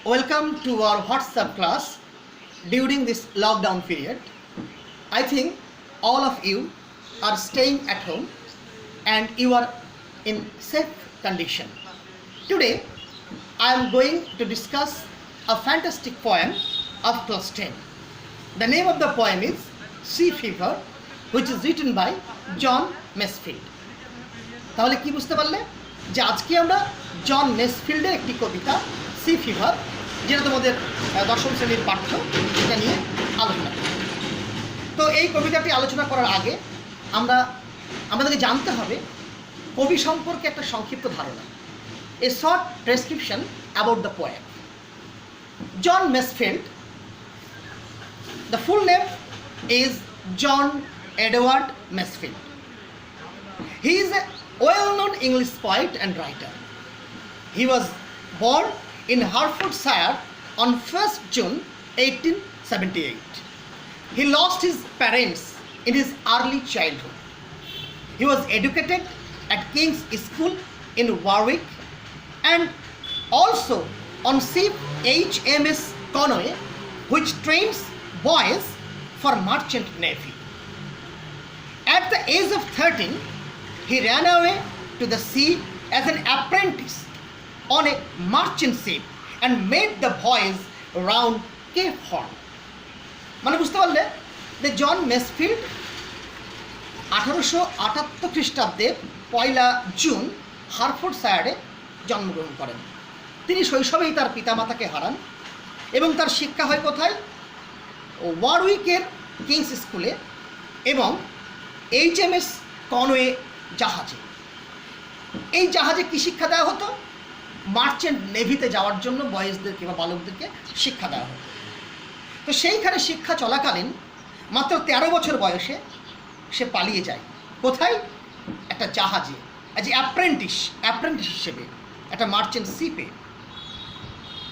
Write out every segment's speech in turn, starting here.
Welcome to our WhatsApp class during this lockdown period. I think all of you are staying at home and you are in safe condition. Today I am going to discuss a fantastic poem of class 10. The name of the poem is Sea Fever, which is written by John Masefield. তাহলে কি বুঝতে পারলে যে আজকে আমরা জন মেসফিল্ডের একটি কবিতা C fever, যেটা তোমাদের দশম শ্রেণীর পাঠ্য, এটা নিয়ে আলোচনা করি। তো এই কবিতাটি আলোচনা করার আগে আমাদেরকে জানতে হবে কবি সম্পর্কে একটা সংক্ষিপ্ত ধারণা, a short description about the poem. John Masefield, the full name is John Edward Masefield. He is a well-known English poet and writer. He was born in Hertfordshire on 1st June 1878. He lost his parents in his early childhood. He was educated at King's School in Warwick and also on ship HMS Conway, which trains boys for merchant navy. At the age of 13, he ran away to the sea as an apprentice on a merchant ship and made the voyage around Cape Horn. মানে বুঝতে পারলে যে জন মেসফিল্ড 1878 খ্রিস্টাব্দে 1 June হার্টফোর্ডশায়ারে জন্মগ্রহণ করেন। তিনি শৈশবেই তার পিতামাতাকে হারান এবং তার শিক্ষা হয় কোথায়? ওয়ারউইকের কিংস স্কুলে এবং HMS কনওয়ে জাহাজে। এই জাহাজে কি শিক্ষা দেওয়া হতো? মার্চেন্ট নেভিতে যাওয়ার জন্য বয়েজদেরকে বা বালকদেরকে শিক্ষা দেওয়া হতো। তো সেইখানে শিক্ষা চলাকালীন মাত্র 13 বছর বয়সে সে পালিয়ে যায়। কোথায়? একটা জাহাজে, অ্যাজ অ্যাপ্রেন্টিস হিসেবে একটা মার্চেন্ট শিপে,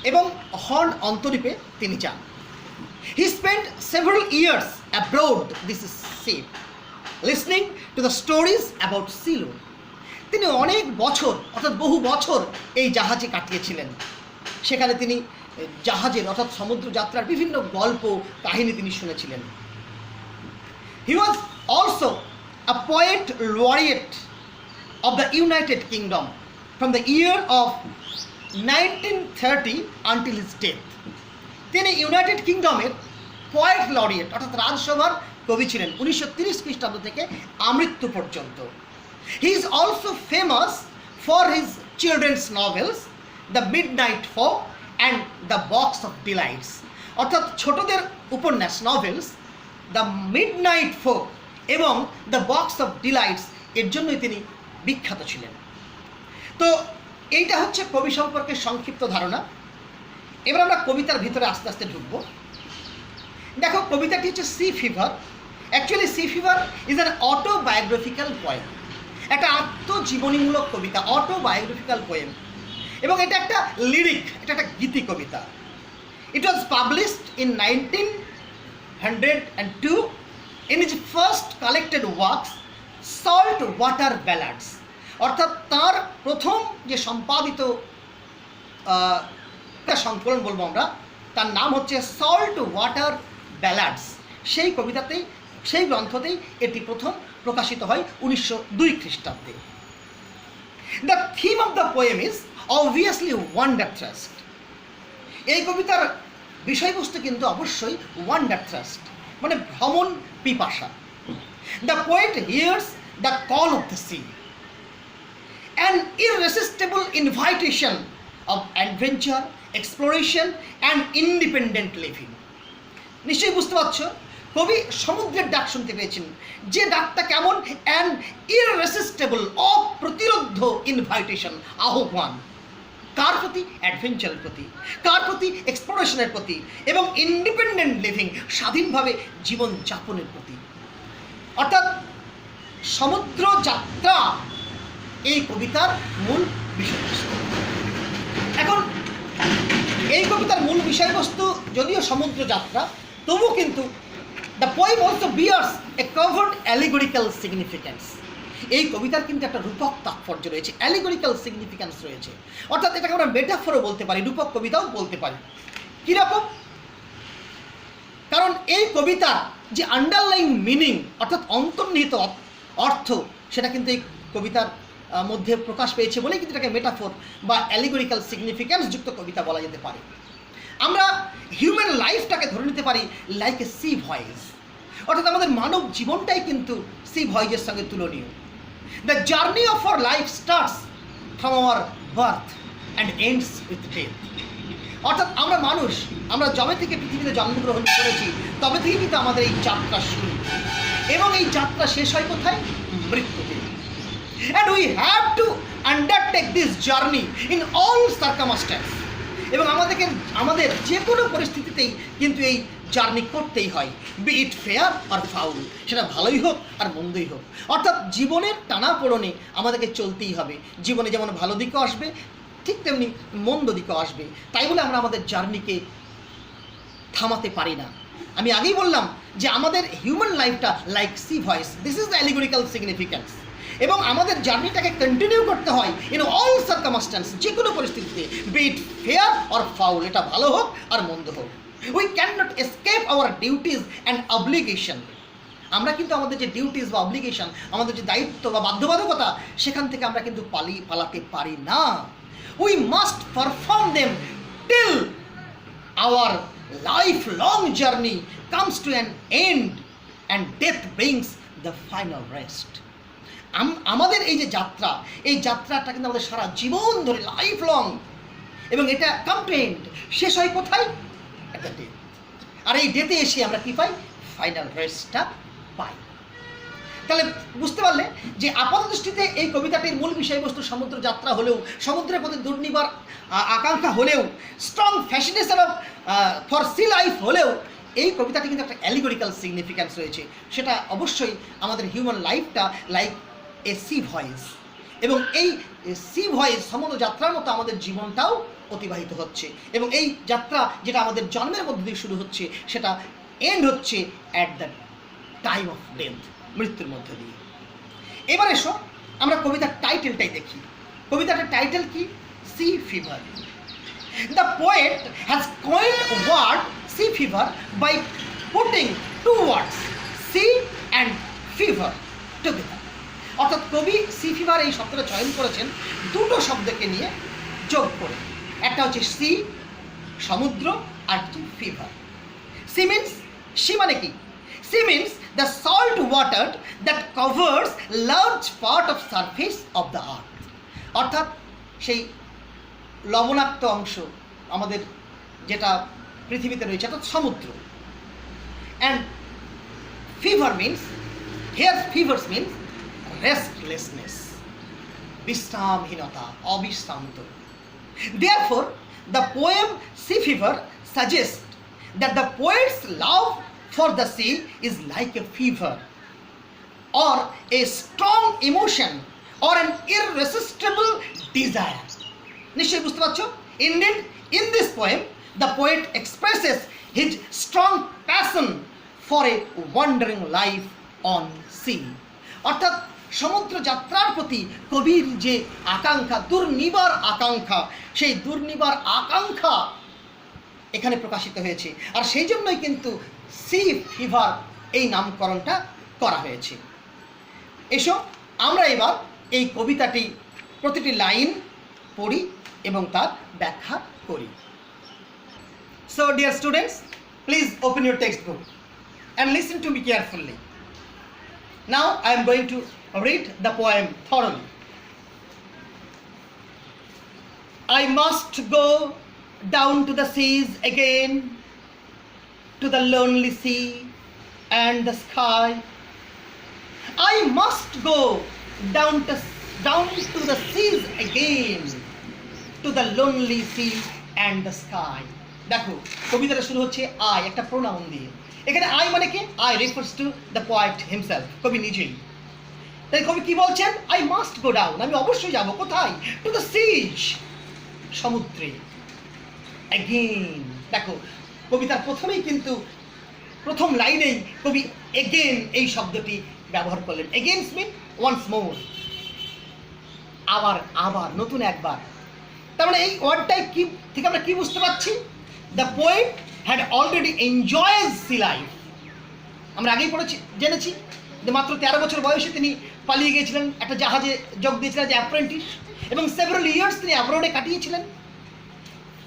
এবং হর্ন অন্তরীপে তিনি যান। He spent several years abroad this ship, listening to the stories about Ceylon. তিনি অনেক বছর, অর্থাৎ বহু বছর এই জাহাজে কাটিয়েছিলেন। সেখানে তিনি জাহাজের অর্থাৎ সমুদ্র যাত্রার বিভিন্ন গল্প কাহিনী তিনি শুনেছিলেন। He was also a poet laureate of the United Kingdom from the year of 1930 until his death. তিনি ইউনাইটেড কিংডমের পোয়েট লরিয়েট অর্থাৎ রাজসভার কবি ছিলেন 1930 খ্রিস্টাব্দ থেকে আমৃত্যু পর্যন্ত। He is also famous for his children's novels the Midnight Folk and the Box of Delights, অর্থাৎ ছোটদের উপন্যাস নভেলস দ্য মিডনাইট ফক এবং দ্য বক্স অফ ডিলাইটস এর জন্যই তিনি বিখ্যাত ছিলেন। তো এইটা হচ্ছে কবি সম্পর্কে সংক্ষিপ্ত ধারণা। এবার আমরা কবিতার ভিতরে আস্তে আস্তে ঢুকবো। দেখো, কবিতাটি হচ্ছে sea fever. Actually sea fever is an autobiographical poem, একটা আত্মজীবনীমূলক কবিতা, অটোবায়োগ্রাফিক্যাল পোয়েম, এবং এটা একটা লিরিক, এটা একটা গীতি কবিতা। It was published in 1902 in his first collected works Salt Water Ballads, অর্থাৎ তার প্রথম যে সম্পাদিত সংকলন বলবো আমরা, তার নাম হচ্ছে সল্ট ওয়াটার ব্যালাডস। সেই কবিতাতেই, সেই গ্রন্থতেই এটি প্রথম প্রকাশিত হয় 1902 খ্রিস্টাব্দে। The theme of the poem is obviously wonder thrust. এই কবিতার বিষয়বস্তু কিন্তু অবশ্যই ওয়ান্ডার থ্রাস্ট, মানে ভ্রমণ পিপাসা। The poet hears the call of the sea, an irresistible invitation of adventure, exploration and independent living. নিশ্চয়ই বুঝতে পারছো, কবি সমুদ্রের ডাক শুনতে পেয়েছেন। যে ডাকটা কেমন? অ্যান ইররেসিস্টেবল, অপ্রতিরোধ্য ইনভাইটেশন, আহ্বান। কার প্রতি? অ্যাডভেঞ্চারের প্রতি। কার প্রতি? এক্সপ্লোরেশনের প্রতি, এবং ইন্ডিপেন্ডেন্ট লিভিং, স্বাধীনভাবে জীবনযাপনের প্রতি। অর্থাৎ সমুদ্র যাত্রা এই কবিতার মূল বিষয়বস্তু। এখন এই কবিতার মূল বিষয়বস্তু যদিও সমুদ্র যাত্রা, তবু কিন্তু the poem also bears a covered allegorical significance. এই কবিতার কিন্তু একটা রূপক তাৎপর্য রয়েছে, অ্যালিগরিক্যাল সিগনিফিক্যান্স রয়েছে, অর্থাৎ এটাকে আমরা মেটাফরও বলতে পারি, রূপক কবিতাও বলতে পারি। কীরকম? কারণ এই কবিতার যে আন্ডারলাইন মিনিং অর্থাৎ অন্তর্নিহিত অর্থ সেটা কিন্তু এই কবিতার মধ্যে প্রকাশ পেয়েছে বলেই কিন্তু এটাকে মেটাফোর বা অ্যালিগরিক্যাল সিগনিফিক্যান্স যুক্ত কবিতা বলা যেতে পারে। আমরা হিউম্যান লাইফটাকে ধরে নিতে পারি লাইক এ সি ভয়েস, অর্থাৎ আমাদের মানব জীবনটাই কিন্তু সি ভয়েসের সঙ্গে তুলনীয়। The journey of our life starts from our birth and ends with death. অর্থাৎ আমরা মানুষ, আমরা যবে থেকে পৃথিবীতে জন্মগ্রহণ করেছি তবে থেকেই কিন্তু আমাদের এই যাত্রা শুরু, এবং এই যাত্রা শেষ হয় কোথায়? মৃত্যুতে। And we have to undertake this journey in all circumstance. এবং আমাদের যে কোনো পরিস্থিতিতেই কিন্তু এই জার্নি করতেই হয়, B it fair R foul, সেটা ভালোই হোক আর মন্দই হোক। অর্থাৎ জীবনের টানাপোড়েনে আমাদেরকে চলতেই হবে। জীবনে যেমন ভালো দিকও আসবে ঠিক তেমনি মন্দ দিকও আসবে, তাই বলে আমরা আমাদের জার্নিকে থামাতে পারি না। আমি আগেই বললাম যে আমাদের হিউম্যান লাইফটা like sea voyage, this is the allegorical significance, এবং আমাদের জার্নিটাকে কন্টিনিউ করতে হয় ইন অল সার্কামস্ট্যান্স, যে কোনো পরিস্থিতিতে, be it fair or foul, এটা ভালো হোক আর মন্দ হোক। We can not escape our duties and obligation. আমরা কিন্তু আমাদের যে ডিউটিস বা অব্লিগেশন, আমাদের যে দায়িত্ব বা বাধ্যবাধকতা, সেখান থেকে আমরা কিন্তু পালাতে পারি না। We must perform them till our lifelong journey comes to an end and death brings the final rest. আমাদের এই যে যাত্রা, এই যাত্রাটা কিন্তু আমাদের সারা জীবন ধরে লাইফ লং, এবং এটা কাম টু এন্ড, শেষ হয় কোথায়? At the death. আর এই ডেতে এসে আমরা কি পাই? ফাইনাল রেস্টটা পাই। তাহলে বুঝতে পারলে যে আপাত দৃষ্টিতে এই কবিতাটির মূল বিষয়বস্তু সমুদ্র যাত্রা হলেও, সমুদ্রের প্রতি দুর্নিবার আকাঙ্ক্ষা হলেও, strong fascination of for sea life হলেও, এই কবিতাটি কিন্তু একটা অ্যালিগরিক্যাল সিগনিফিক্যান্স রয়েছে। সেটা অবশ্যই আমাদের হিউম্যান লাইফটা লাইক এ সি ভয়েস, এবং এই সি ভয়েস সমুদ্র যাত্রার মতো আমাদের জীবনটাও অতিবাহিত হচ্ছে, এবং এই যাত্রা যেটা আমাদের জন্মের মধ্যে দিয়ে শুরু হচ্ছে সেটা এন্ড হচ্ছে at the time of death, মৃত্যুর মধ্যে দিয়ে। এবার এসো আমরা কবিতার টাইটেলটাই দেখি। কবিতাটার টাইটেল কি? Sea fever. The poet has coined word sea fever by putting two words sea and fever together. অর্থাৎ কবি সি ফিভার এই শব্দটা চয়ন করেছেন দুটো শব্দকে নিয়ে যোগ করে। একটা হচ্ছে সি সমুদ্র, আর হচ্ছে ফিভার। সি মিন্স, সি মানে কি? Sea means the salt water that covers large part of surface of the earth, অর্থাৎ সেই লবণাক্ত অংশ আমাদের যেটা পৃথিবীতে রয়েছে, অর্থাৎ সমুদ্র। and fever means, here fevers means restlessness, বিশ্রামহীনতা, অবিশ্রান্ত। therefore the poem Sea Fever suggests that the poet's love for the sea is like a fever or a strong emotion or an irresistible desire. নিশ্চয়ই বুঝতে পারছো? Indeed, in this poem, the poet expresses his strong passion for a wandering life on sea. অর্থাৎ সমুদ্র যাত্রার প্রতি কবির যে আকাঙ্ক্ষা, দুর্নিবার আকাঙ্ক্ষা, সেই দুর্নিবার আকাঙ্ক্ষা এখানে প্রকাশিত হয়েছে, আর সেই জন্যই কিন্তু সি ফিভার এই নামকরণটা করা হয়েছে। এসো আমরা এবার এই কবিতাটি প্রতিটি লাইন পড়ি এবং তার ব্যাখ্যা করি। So dear students, please open your text book and listen to me carefully. Now I am going to read the poem thoroughly. I must go down to the seas again, to the lonely sea and the sky. I must go down to the seas again, to the lonely sea and the sky. দেখো কবিতাটা শুরু হচ্ছে I, একটা pronoun দিয়ে। এখানে I মানে কি? I refers to the poet himself, কবি নিজেই। তাই কবি কি বলছেন? আই মাস্ট গো ডাউন, আমি অবশ্যই যাব। কোথায়? টু দ্য সিজ, সমুদ্রে। অ্যাগেন, দেখো কবিতার প্রথমেই কিন্তু প্রথম লাইনেই কবি এগেন এই শব্দটি ব্যবহার করলেন। এগেইনস মিন ওয়ান্স মোর, আবার আবার নতুন একবার। তার মানে এই ওয়ার্ডটাই কি থেকে আমরা কি বুঝতে পারছি? The poet had already enjoys sea life. আমরা আগেই পড়েছি, জেনেছি যে মাত্র 13 বছর বয়সে তিনি পালিয়ে গিয়েছিলেন, একটা জাহাজে যোগ দিয়েছিলেন যে অ্যাপ্রেন্টিস, এবং সেভারাল ইয়ার্স তিনি অ্যাব্রোডে কাটিয়েছিলেন।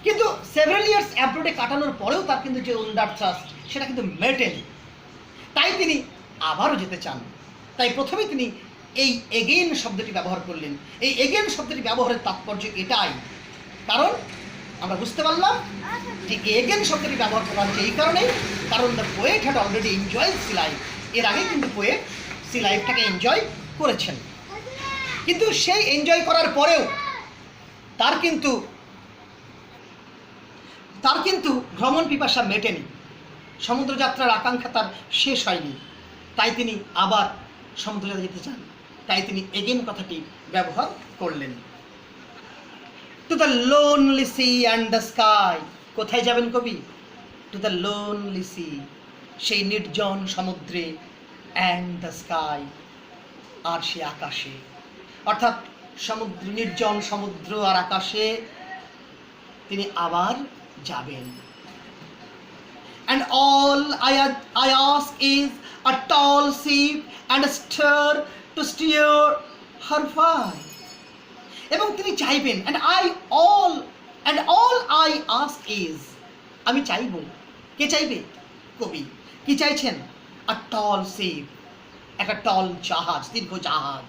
কিন্তু সেভারাল ইয়ার্স অ্যাব্রোডে কাটানোর পরেও তার কিন্তু যে উন্ডার ট্রাস্ট সেটা কিন্তু মেটেনি। তাই তিনি আবারও যেতে চান। তাই প্রথমেই তিনি এই এগেইন শব্দটি ব্যবহার করলেন। এই এগেইন শব্দটি ব্যবহারের তাৎপর্য এটাই, কারণ আমরা বুঝতে পারলাম যে এগেইন শব্দটি ব্যবহার করা হচ্ছে এই কারণেই, কারণ the poet had already enjoyed sea life. এর আগে কিন্তু পোয়েট সি লাইফটাকে এনজয় করেছেন, কিন্তু সেই এনজয় করার পরেও তার কিন্তু ভ্রমণ পিপাসা মেটেনি, সমুদ্রযাত্রার আকাঙ্ক্ষা তার শেষ হয়নি। তাই তিনি আবার সমুদ্রযাত্রা যেতে চান। তাই তিনি এগেইন কথাটি ব্যবহার করলেন। To the lonely sea and the sky. কোথায় যাবেন কবি? টু দ্য লোনলি সি, সেই নির্জন সমুদ্রে, অ্যান্ড দ্য স্কাই, আর সে আকাশে। অর্থাৎ সমুদ্র, নির্জন সমুদ্র আর আকাশে তিনি আবার যাবেন। And all I ask is a tall ship and a stir to steer her by. এবং তিনি চাইবেন, and all I ask is, আমি চাইব। কে চাইবে? কবি। কি চাইছেন? a tall ship, একটা টল জাহাজ, দীর্ঘ জাহাজ,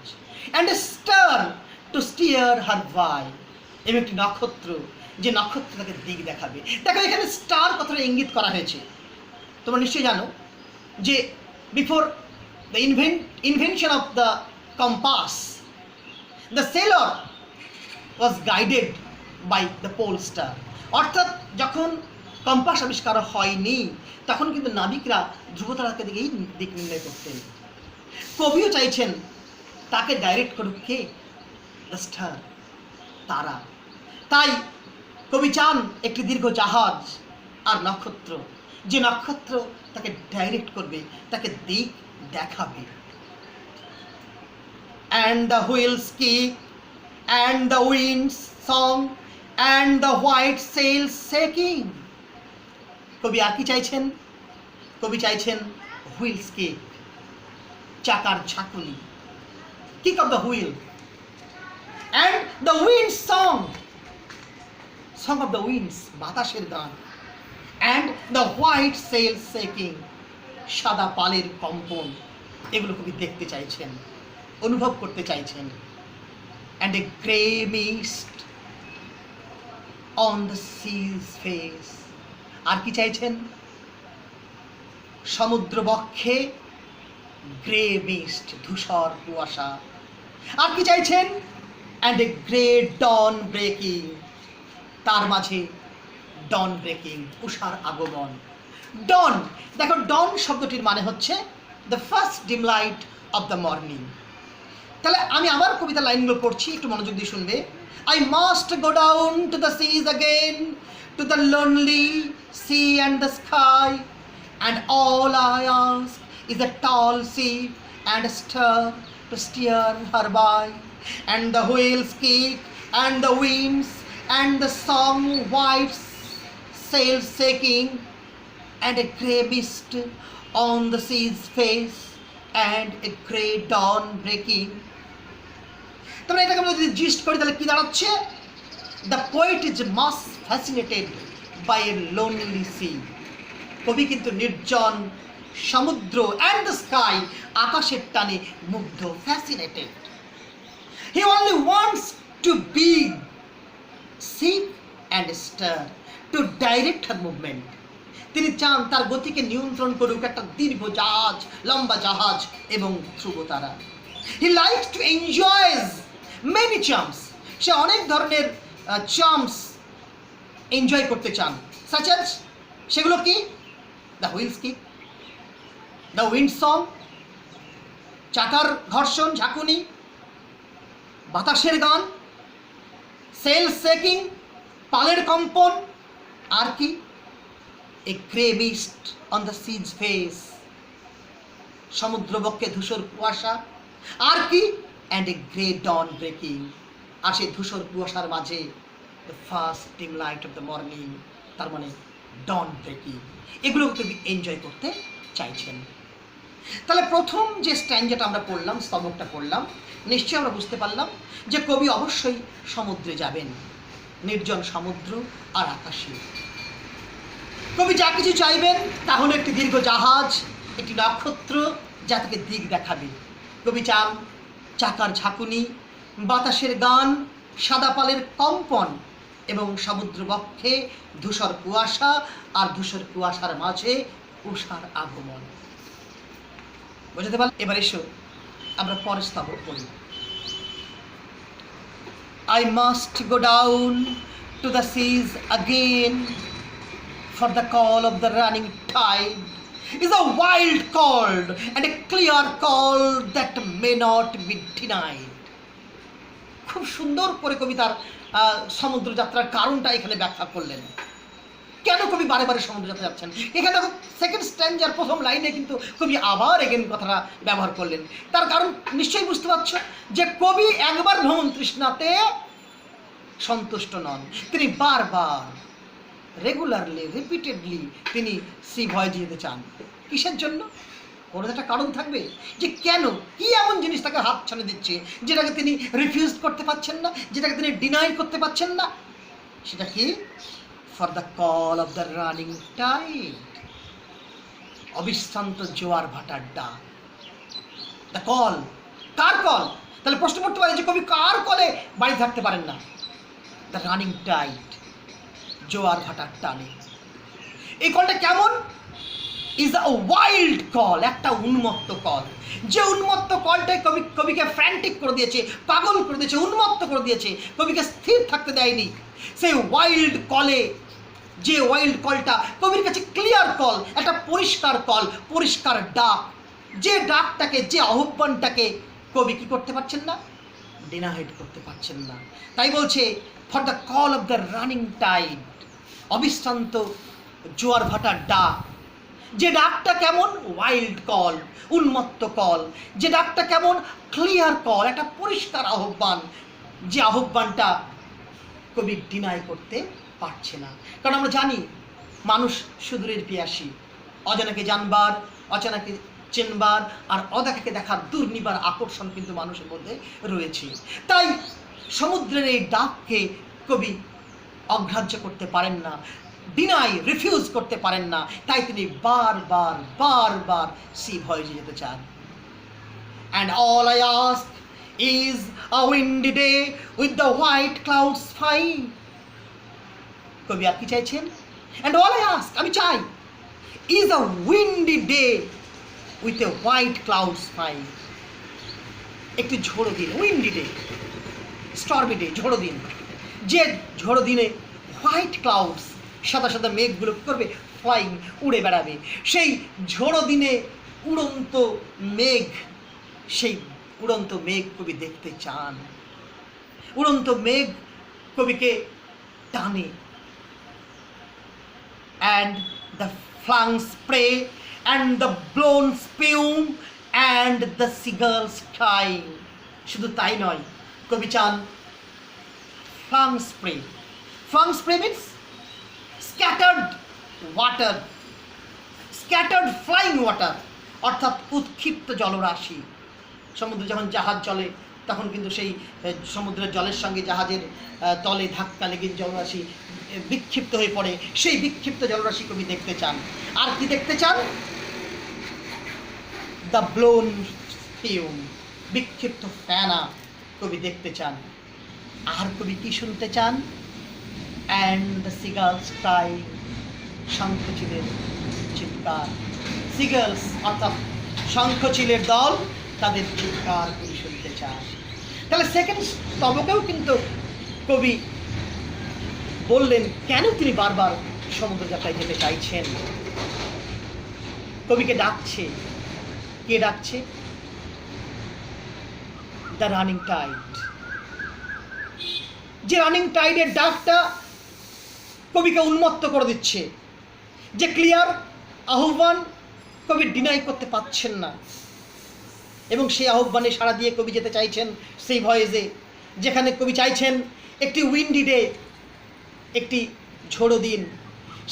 and a star to steer her by, এবং একটি নক্ষত্র, যে নক্ষত্র তাকে দিক দেখাবে। দেখো এখানে স্টার কথাটা ইঙ্গিত করা হয়েছে। তোমরা নিশ্চয়ই জানো যে before the invention of the compass, the sailor was guided by the pole star. অর্থাৎ যখন কম্পাস আবিষ্কার হয়নি তখন কিন্তু নাবিকরা ধ্রুবতারাকে দিকেই দিক নির্ণয় করতেন। কবিও চাইছেন তাকে ডাইরেক্ট করুক কে? দ্য স্টার, তারা। তাই কবি চান একটি দীর্ঘ জাহাজ আর নক্ষত্র, যে নক্ষত্র তাকে ডাইরেক্ট করবে, তাকে দিক দেখাবে। And the wheels kick, and the winds song, and the white sails shaking. কবি আর কি চাইছেন? কবি চাইছেন হুইলস কিক, চাকার ঝাঁকুনি, kick off the wheel, and the wind song, song of the winds, বাতাসের গান, and the white sails shaking, সাদা পালের কম্পন। এগুলো কবি দেখতে চাইছেন, অনুভব করতে চাইছেন। and a grey mist on the sea's face, আর কি চাইছেন? সমুদ্র বক্ষে গ্রে মিস্ট, ধূসর কুয়াশা। আর কি চাইছেন? and a grey dawn breaking, তার মাঝে ডন ব্রেকিং, উষার আগমন। ডন, দেখো ডন শব্দটির মানে হচ্ছে the first dim light of the morning. তাহলে আমি আবার কবিতার লাইনগুলো পড়ছি, একটু মনোযোগ দিয়ে শুনবে। I must go down to the seas again, to the lonely sea and the sky, and all I ask is a tall ship and a star to steer her by, and the wheels kick and the winds and the song white sails shaking, and a grey mist on the sea's face, and a grey dawn breaking. তোমরা এটাকে আমরা যদি gist করি তাহলে কি দাঁড়াচ্ছে? The poet is much fascinated by a lonely sea. কবি কিন্তু নির্জন সমুদ্র অ্যান্ড দ্য স্কাই, আকাশের টানে মুগ্ধ, fascinated. He only wants to be ship and star to direct her movement. তিনি চান তার গতিকে নিয়ন্ত্রণ করুক একটা দীর্ঘ জাহাজ, লম্বা জাহাজ এবং ধ্রুবতারা। He likes to enjoys many charms, সে অনেক ধরনের চার্মস এনজয় করতে চান। সাচ অ্যাজ, সেগুলো কি? The wheels kick, the wind song, চাকার ঘর্ষণ ঝাঁকুনি, বাতাসের গান, সেল শেকিং, পালের কম্পন, আর কি? A grey mist on the sea's face, সমুদ্রবক্ষে ধূসর কুয়াশা, আর কি, and a grey dawn breaking, আর সেই ধূসর কুয়াশার মাঝে the first dim light of the morning, তার মানে ডন ব্রেকিং, এগুলো কবি এনজয় করতে চাইছেন। তাহলে প্রথম যে স্ট্যান্ডাটা আমরা পড়লাম, স্তবকটা পড়লাম, নিশ্চয়ই আমরা বুঝতে পারলাম যে কবি অবশ্যই সমুদ্রে যাবেন, নির্জন সমুদ্র আর আকাশে। কবি যা কিছু চাইবেন তা হলো একটি দীর্ঘ জাহাজ, একটি নক্ষত্র যা থেকে দিক দেখাবে। কবি চান চাকার ঝাঁকুনি, বাতাসের গান, সাদা পালের কম্পন এবং সমুদ্র বক্ষে ধূসর কুয়াশা, আর ধূসর কুয়াশার মাঝে উষার আগমন। বুঝতে পারলাম? এবার এসো আমরা পরের স্তবক পড়ি। I must go down to the seas again, for the call of the running tide is a wild call and a clear call that may not be denied. খুব সুন্দর করে কবি তার সমুদ্র যাত্রার কারণটা এখানে ব্যাখ্যা করলেন। কেন কবি বারে বারে সমুদ্র যাত্রা যাচ্ছেন? এখানে সেকেন্ড স্ট্যান্ডার প্রথম লাইনে কিন্তু কবি আবার এগেন কথাটা ব্যবহার করলেন। তার কারণ নিশ্চয়ই বুঝতে পারছ যে কবি একবার ভ্রমণ তৃষ্ণাতে সন্তুষ্ট নন, তিনি বারবার রেগুলারলি রিপিটেডলি তিনি সি ভয়েজে যেতে চান। কিসের জন্য? কোনো একটা কারণ থাকবে যে কেন, কি এমন জিনিস তাকে হাত ছাড়ে দিচ্ছে যেটাকে তিনি রিফিউজ করতে পারছেন না, যেটাকে তিনি ডিনাই করতে পারছেন না। সেটা কি? For the call of the running tide, অবিশ্রান্ত জোয়ার ভাটার ডাক। দ্য কল, কার কল? তাহলে প্রশ্ন করতে পারে যে কবি কার কলে বাড়ি থাকতে পারেন না? দ্য রানিং টাইড, জোয়ার ভাটার টানে। এই কলটা কেমন? ইজ আ ওয়াইল্ড কল, একটা উন্মত্ত কল। যে উন্মত্ত কলটাই কবিকে ফ্র্যান্টিক করে দিয়েছে, পাগল করে দিয়েছে, উন্মত্ত করে দিয়েছে, কবিকে স্থির থাকতে দেয়নি। সেই ওয়াইল্ড কলে, যে ওয়াইল্ড কলটা কবির কাছে ক্লিয়ার কল, একটা পরিষ্কার কল, পরিষ্কার ডাক, যে ডাকটাকে, যে আহ্বানটাকে কবি কি করতে পারছেন না? ডিনাইড করতে পারছেন না। তাই বলছে for the call of the running tide, অবিশ্রান্ত জোয়ার ভাটার ডাক। যে ডাকটা কেমন? ওয়াইল্ড কল, উন্মত্ত কল। যে ডাকটা কেমন? ক্লিয়ার কল, একটা পরিষ্কার আহ্বান, যে আহ্বানটা কবি ডিনাই করতে পারছে না। কারণ আমরা জানি মানুষ সুদূরের পিয়াসী, অজানাকে জানবার, অজানাকে চেনবার আর অদেখাকে দেখার দুর্নিবার আকর্ষণ কিন্তু মানুষের মধ্যে রয়েছে। তাই সমুদ্রের এই ডাককে কবি অগ্রাহ্য করতে পারেন না, ডিনাই, রিফিউজ করতে পারেন না। তাই তিনি বারবার বারবার সি ভয়েজে যেতে চান। And all I ask is a windy day with the white clouds fly. কবি আর কি চাইছেন? অ্যান্ড অল আই আস্ক, আমি চাই, is a windy day with a white clouds fly. একটি ঝোড়ো দিন, উইন্ডি ডে, স্টর্মি ডে, ঝোড়ো দিন। যে ঝোড়ো দিনে হোয়াইট ক্লাউডস, সাদা সাদা মেঘগুলো কী করবে? ফ্লাইং, উড়ে বেড়াবে। সেই ঝোড়ো দিনে উড়ন্ত মেঘ, সেই উড়ন্ত মেঘ কবি দেখতে চান। উড়ন্ত মেঘ কবিকে টানে। And the flung spray and the blown spume and the seagulls crying. শুধু তাই নয়, কবি চান flung spray. Flung spray means scattered water, scattered flying water, অর্থাৎ উৎক্ষিপ্ত জলরাশি। সমুদ্রে যখন জাহাজ চলে তখন কিন্তু সেই সমুদ্রের জলের সঙ্গে জাহাজের তলে ধাক্কা লেগে জলরাশি বিক্ষিপ্ত হয়ে পড়ে। সেই বিক্ষিপ্ত জলরাশি কবি দেখতে চান। আর কি দেখতে চান? দ্য ব্লোন স্পিউম, বিক্ষিপ্ত ফেনা কবি দেখতে চান। আর কবি কি শুনতে চান? অ্যান্ড দ্য সিগালস ক্রাই, শঙ্খচিলের চিৎকার। সিগালস অর্থাৎ শঙ্খচিলের দল, তাদের চিৎকার কবি শুনতে চান। তাহলে সেকেন্ড স্তবকেও কিন্তু কবি বললেন কেন তিনি বারবার সমুদ্র যাত্রায় যেতে চাইছেন। কবিকে ডাকছে, কে ডাকছে? The running tide. যে রানিং টাইডের ডাকটা কবিকে উন্মত্ত করে দিচ্ছে, যে ক্লিয়ার আহ্বান কবি ডিনাই করতে পারছেন না। এবং সেই আহ্বানে সাড়া দিয়ে কবি যেতে চাইছেন সেই ভয়েসে, যেখানে কবি চাইছেন একটি উইন্ডি ডে, একটি ঝোড়ো দিন।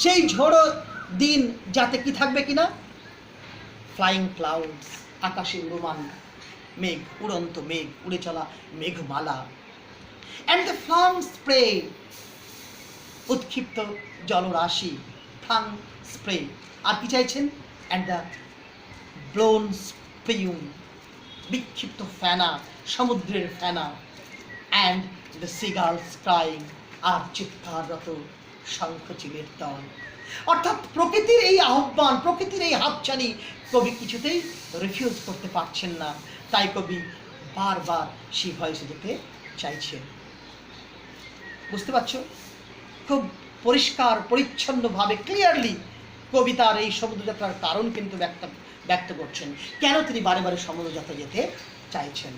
সেই ঝোড়ো দিন যাতে কি থাকবে কিনা, ফ্লাইং ক্লাউডস, আকাশে উড়মান মেঘ, উড়ন্ত মেঘ, উড়ে চলা মেঘমালা, অ্যান্ড দ্য ফ্লাং স্প্রে, উৎক্ষিপ্ত জলরাশি, ফ্লাং স্প্রে। আর কি চাইছেন, অ্যান্ড দ্য ব্লোন স্পিউম, বিক্ষিপ্ত ফেনা, সমুদ্রের ফেনা, অ্যান্ড দ্য সিগালস ক্রাইং, আর চিৎকাররত শঙ্খচিলের দল। অর্থাৎ প্রকৃতির এই আহ্বান, প্রকৃতির এই হাতছানি কবি কিছুতেই রিফিউজ করতে পারছেন না, তাই কবি বারবার সেই ভয়েসে যেতে চাইছেন। বুঝতে পারছো, খুব পরিষ্কার পরিচ্ছন্নভাবে ক্লিয়ারলি কবিতার এই সমুদ্রযাত্রার কারণ কিন্তু ব্যক্ত করছেন, কেন তিনি বারে বারে সমুদ্রযাত্রা যেতে চাইছেন।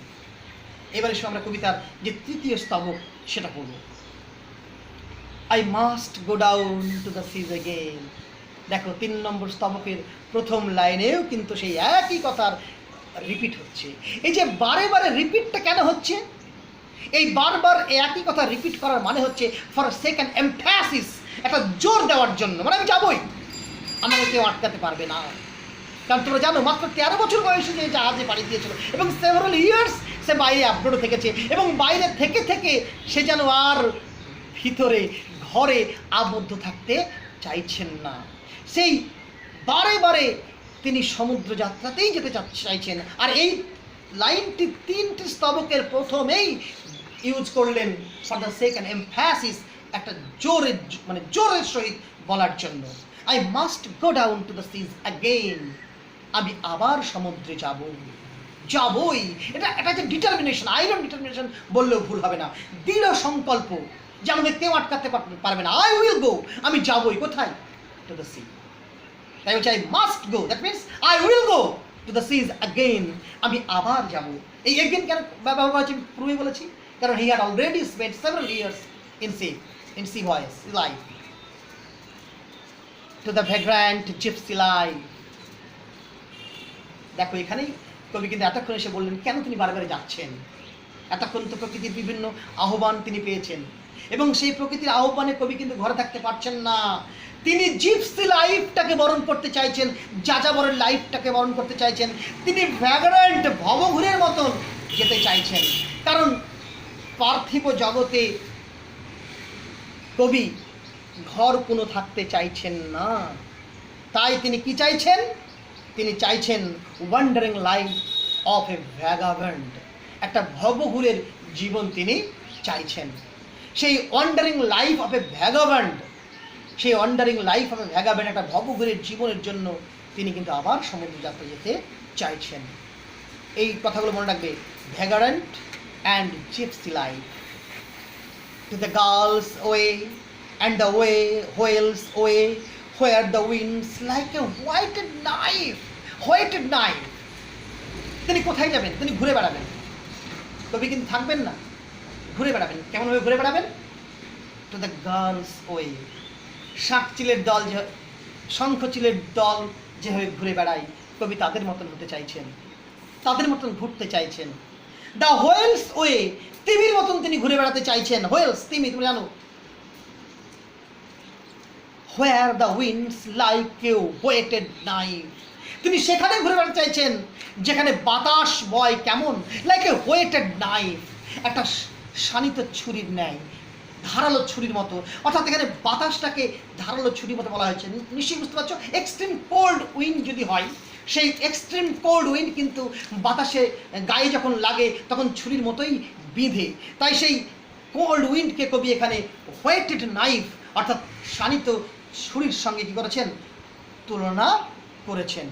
এবারে আমরা কবিতার যে তৃতীয় স্তবক সেটা পড়ব। I must go down to the seize again. দেখো 3 নম্বর স্তবকের প্রথম লাইনেও কিন্তু সেই একই কথার রিপিট হচ্ছে। এই যে বারে বারে রিপিটটা কেন হচ্ছে, এই বারবার একই কথা রিপিট করার মানে হচ্ছে ফর সেকেন্ড এমফ্যাসিস, একটা জোর দেওয়ার জন্য, মানে আমি যাবই, আমাকে কেউ আটকাতে পারবে না। কারণ তোমরা জানো মাত্র 13 বছর বয়সে যে জাহাজে পাড়ি দিয়েছিল এবং সেভারাল ইয়ার্স সে বাইরে আপডোডে থেকেছে, এবং বাইরে থেকে থেকে সে যেন আর ভিতরে ঘরে আবদ্ধ থাকতে চাইছেন না। সেই বারে বারে তিনি সমুদ্র যাত্রাতেই যেতে চাইছেন। আর এই লাইনটি 3টি স্তবকের প্রথমেই ইউজ করলেন ফর দ্য সেকেন্ড এমফ্যাসিস, একটা জোরের মানে জোরের সহিত বলার জন্য। I must go down to the seas again, আমি আবার সমুদ্রে যাবই। এটা যে ডিটারমিনেশন, আইরন ডিটারমিনেশন বললেও ভুল হবে না, দৃঢ় সংকল্প যে আমাকে কেউ আটকাতে পারবে না। আই উইল গো, আমি যাবই কোথায়, টু দ্য সি। তাই হচ্ছে I must go, that means I will go to the seas again, আমি আবার যাব। এই অ্যাগেইন কেন ব্যবহার করেছি পূর্বে বলেছি, কারণ he had already spent several years in sea voyage life, to the vagrant gypsy life. দেখো এখানেই কবি কিন্তু এতক্ষণ এসে বললেন কেন তিনি বারে যাচ্ছেন। এতক্ষণ তো প্রকৃতির বিভিন্ন আহ্বান তিনি পেয়েছেন, এবং সেই প্রকৃতির আহ্বানে কবি কিন্তু ঘরে থাকতে পারছেন না। তিনি জিপসি লাইফটাকে বরণ করতে চাইছেন, যাযাবরের লাইফটাকে বরণ করতে চাইছেন। তিনি ভ্যাগ্রান্ট ভবঘুরের মতন যেতে চাইছেন, কারণ পার্থিব জগতে কবি ঘর কোনো থাকতে চাইছেন না। তাই তিনি কি চাইছেন, তিনি চাইছেন wandering life of a vagabond, একটা ভবঘুরের জীবন তিনি চাইছেন। সেই wandering life of a vagabond, সেই wandering life of a vagabond, একটা ভবঘুরের জীবনের জন্য তিনি কিন্তু আবার সমুদ্র যাত্রা যেতে চাইছেন। এই কথাগুলো মনে রাখবে, vagrant and gypsy life, to the gull's way and the way whale's way, where the winds like a whited knife. তিনি কোথায় যাবেন, তিনি ঘুরে বেড়াবেন। কবি কিন্তু থাকবেন না, ঘুরে বেড়াবেন। কেমনভাবে ঘুরে বেড়াবেন, টু দ্য গার্লস ওয়ে, শাঁখচিলের দল, শঙ্খচিলের দল যেভাবে ঘুরে বেড়ায়, কবি তাদের মতন হতে চাইছেন, তাদের মতন ঘুরতে চাইছেন। দ্য হোয়েলস ওয়ে, তিমির মতন তিনি ঘুরে বেড়াতে চাইছেন। হোয়েলস, তিমি, তুমি জানো, where the winds like a whetted knife, তিনি সেখানে ঘুরে বেড়াতে চাইছেন যেখানে বাতাস বয় কেমন, লাইক এ ওয়েটেড নাইফ, একটা শানিত ছুরির ন্যায়, ধারালো ছুরির মতো। অর্থাৎ এখানে বাতাসটাকে ধারালো ছুরির মতো বলা হয়েছে। নিশ্চয়ই বুঝতে পারছো, এক্সট্রিম কোল্ড উইন্ড যদি হয়, সেই এক্সট্রিম কোল্ড উইন্ড কিন্তু বাতাসে গায়ে যখন লাগে তখন ছুরির মতোই বিঁধে। তাই সেই কোল্ড উইন্ডকে কবি এখানে ওয়েটেড নাইফ অর্থাৎ শানিত ছুরির সঙ্গে কী করেছেন, তুলনা করেছেন।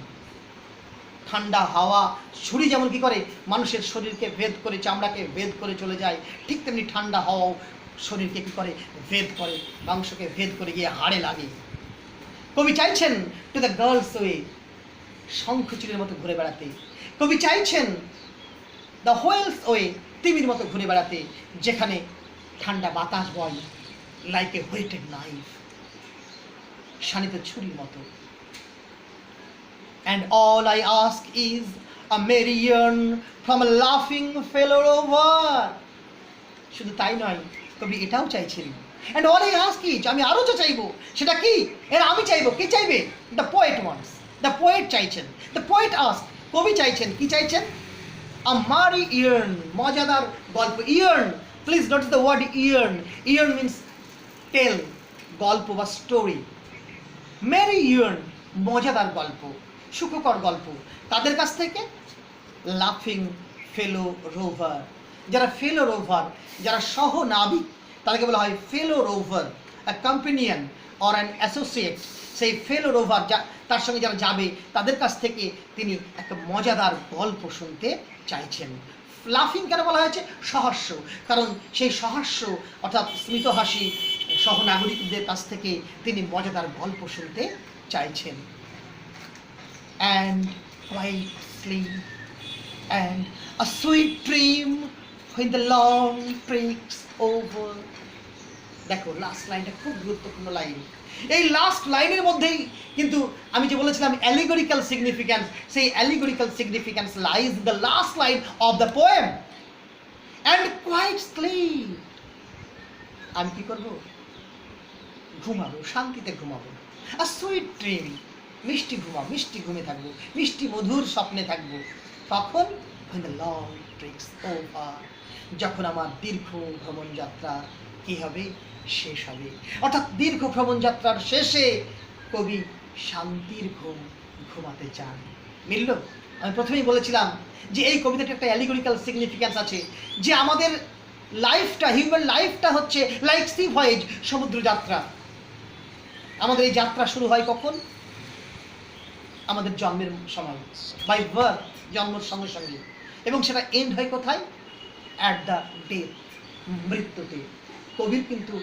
ঠান্ডা হাওয়া ছুরি যেমন কী করে মানুষের শরীরকে ভেদ করে, চামড়াকে ভেদ করে চলে যায়, ঠিক তেমনি ঠান্ডা হাওয়াও শরীরকে কী করে, ভেদ করে, মাংসকে ভেদ করে গিয়ে হাড়ে লাগে। কবি চাইছেন টু দ্য গার্লস ওয়ে, শঙ্খচিলের মতো ঘুরে বেড়াতে। কবি চাইছেন দ্য হোয়েলস ওয়ে, তিমির মতো ঘুরে বেড়াতে, যেখানে ঠান্ডা বাতাস বয়, লাইক এ হোয়েটেড নাইফ, শানিত ছুরির মতো। And all I ask is a merry yearn from a laughing fellow rover. শুধু তাই নয়, কবি এটাও চাইছেন, and all he ask is, আমি আরো যা চাইবো সেটা কি, এর আমি চাইবো, কে চাইবে? the poet wants, the poet চাইছেন, the poet ask, কবি চাইছেন, কি চাইছেন? a merry yearn, মজাদার গল্প। yearn, please notice the word yearn. yearn means tell, গল্প বা স্টোরি। merry yearn, মজাদার গল্প, সুখকর গল্প। তাদের কাছ থেকে? লাফিং ফেলো রোভার, যারা ফেলো রোভার, যারা সহ নাবিক, তাদেরকে বলা হয় fellow rover. A companion or an associate, সেই ফেলো রোভার তার সঙ্গে যারা যাবে তাদের কাছ থেকে তিনি একটা মজাদার গল্প শুনতে চাইছেন। লাফিং কেন বলা হয়েছে? সহাস্য, কারণ সেই সহাস্য অর্থাৎ স্মিত হাসি সহনাগরিকদের কাছ থেকে তিনি মজাদার গল্প শুনতে চাইছেন। and quiet sleep and a sweet dream when the long treks over. দেখো লাস্ট লাইনটা খুব গুরুত্বপূর্ণ লাইন। এই লাস্ট লাইনের মধ্যেই কিন্তু আমি যে বলেছিলাম অ্যালিগরিক্যাল সিগনিফিক্যান্স, সেই allegorical significance lies in the last line of the poem. and quiet sleep, আমি কি করবো? ঘুমাবো, শান্তিতে ঘুমাবো। a sweet dream, মিষ্টি ঘুমাবো, মিষ্টি ঘুমে থাকবো, মিষ্টি মধুর স্বপ্নে থাকবো। তখন when the long treks over, যখন আমার দীর্ঘ ভ্রমণ যাত্রা কি হবে? শেষ হবে। অর্থাৎ দীর্ঘ ভ্রমণ যাত্রার শেষে কবি শান্তির ঘুম ঘুমাতে চান। মিলল? আমি প্রথমেই বলেছিলাম যে এই কবিতাটি একটা অ্যালিগরিক্যাল সিগনিফিক্যান্স আছে, যে আমাদের লাইফটা, হিউম্যান লাইফটা হচ্ছে লাইক সি ভয়েজ, সমুদ্র যাত্রা। আমাদের এই যাত্রা শুরু হয় কখন? আমাদের জন্মের সময়, বাই বার্থ, জন্মের সঙ্গে সঙ্গে, এবং সেটা এন্ড হয় কোথায়? অ্যাট দ্য ডেথ, মৃত্যুতে। কবির কিন্তু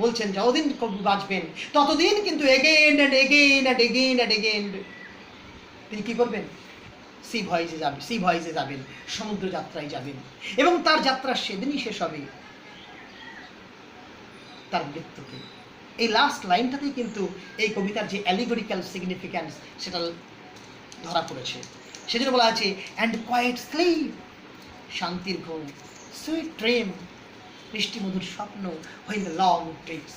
বলছেন যতদিন কবি বাঁচবেন ততদিন কিন্তু again and again and again and again তিনি কি করবেন? সি ভয়েজে যাবেন, সি ভয়েজে যাবেন, সমুদ্র যাত্রায় যাবেন, এবং তার যাত্রা সেদিনই শেষ হবে তার মৃত্যুতে। এই লাস্ট লাইনটাতেই কিন্তু এই কবিতার যে অ্যালিগরিক্যাল সিগনিফিক্যান্স সেটা ধরা পড়েছে। সেজন্য বলা আছে অ্যান্ড কোয়াইট স্লিপ, শান্তির ঘুম, সুইট ড্রিম, মিষ্টি মধুর স্বপ্ন, when the long treks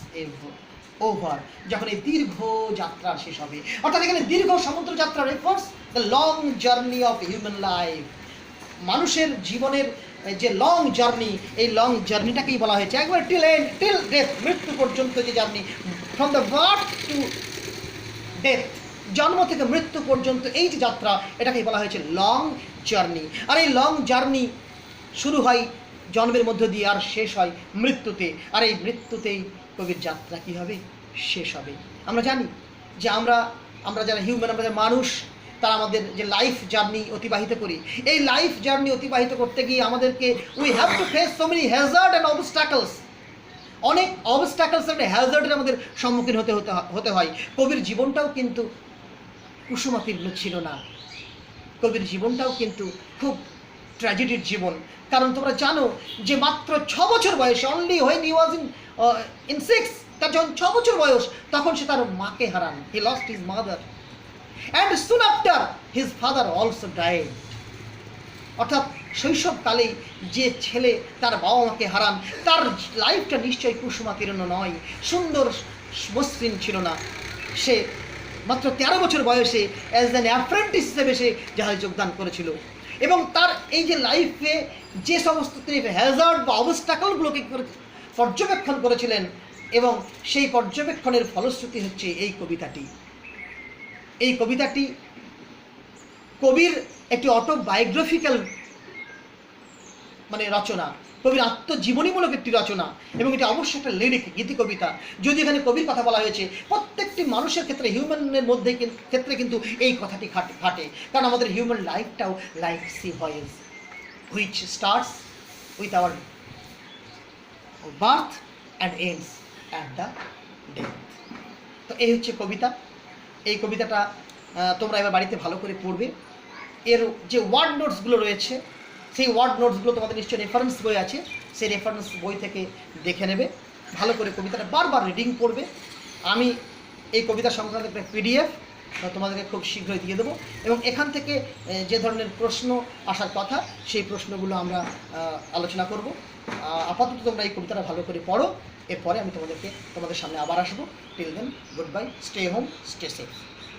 over, যখন এই দীর্ঘ যাত্রা শেষ হবে। অর্থাৎ এখানে দীর্ঘ সমুদ্র যাত্রা refers the long journey of human life. মানুষের জীবনের যে লং জার্নি, এই লং জার্নিটাকেই বলা হয়েছে একবার টিল ডেথ, মৃত্যু পর্যন্ত যে journey, from the birth to death, জন্ম থেকে মৃত্যু পর্যন্ত এই যে যাত্রা, এটাকেই বলা হয়েছে লং জার্নি। আর এই লং জার্নি শুরু হয় জন্মের মধ্য দিয়ে আর শেষ হয় মৃত্যুতে। আর এই মৃত্যুতেই কবির যাত্রা কী হবে? শেষ হবে। আমরা জানি যে আমরা যারা হিউম্যান, আমরা যারা মানুষ, তারা আমাদের যে লাইফ জার্নি অতিবাহিত করি, এই লাইফ জার্নি অতিবাহিত করতে গিয়ে আমাদেরকে we have to face so many Hazard and obstacles. অনেক অবস্ট্যাকলস অ্যান্ড হ্যাজার্ডের আমাদের সম্মুখীন হতে হয়। কবির জীবনটাও কিন্তু কুসুমাতীর্ণ ছিল না। কবির জীবনটাও কিন্তু খুব ট্র্যাজেডির জীবন। কারণ তোমরা জানো যে মাত্র 6 বছর বয়সে, only when he was in 6, তার যখন 6 বছর বয়স তখন সে তার মাকে হারান। He lost his mother and soon after his father also died. অর্থাৎ শৈশবকালেই যে ছেলে তার বাবা মাকে হারান, তার লাইফটা নিশ্চয়ই কুসুমাতীর্ণ নয়, সুন্দর মসৃণ ছিল না। সে মাত্র 13 বছর বয়সে অ্যাজ অ্যান অ্যাপ্রেন্টিস হিসেবে সে জাহাজে যোগদান করেছিল, এবং তার এই যে লাইফে যে সমস্ত তিনি হ্যাজার্ড বা অবস্ট্যাকলগুলোকে পর্যবেক্ষণ করেছিলেন, এবং সেই পর্যবেক্ষণের ফলশ্রুতি হচ্ছে এই কবিতাটি। এই কবিতাটি কবির একটি অটোবায়োগ্রাফিক্যাল মানে রচনা, কবির আত্মজীবনীমূলক একটি রচনা, এবং এটা অবশ্যই একটা লিরিক, গীতি কবিতা। যদি এখানে কবির কথা বলা হয়েছে, প্রত্যেকটি মানুষের ক্ষেত্রে, হিউম্যানের মধ্যে ক্ষেত্রে কিন্তু এই কথাটি খাটে। কারণ আমাদের হিউম্যান লাইফটাও like sea voyage which starts with our birth and ends at the death. তো এই হচ্ছে কবিতা। এই কবিতাটা তোমরা এবার বাড়িতে ভালো করে পড়বে। এর যে ওয়ার্ড নোটসগুলো রয়েছে, সেই ওয়ার্ড নোটসগুলো তোমাদের নিশ্চয়ই রেফারেন্স বই আছে, সেই রেফারেন্স বই থেকে দেখে নেবে, ভালো করে কবিতাটা বারবার রিডিং পড়বে। আমি এই কবিতা সংক্রান্ত একটা PDF তোমাদেরকে খুব শীঘ্রই দিয়ে দেবো, এবং এখান থেকে যে ধরনের প্রশ্ন আসার কথা সেই প্রশ্নগুলো আমরা আলোচনা করব। আপাতত তোমরা এই কবিতাটা ভালো করে পড়ো, এরপরে আমি তোমাদের সামনে আবার আসবো। Till then, goodbye, stay home, stay safe.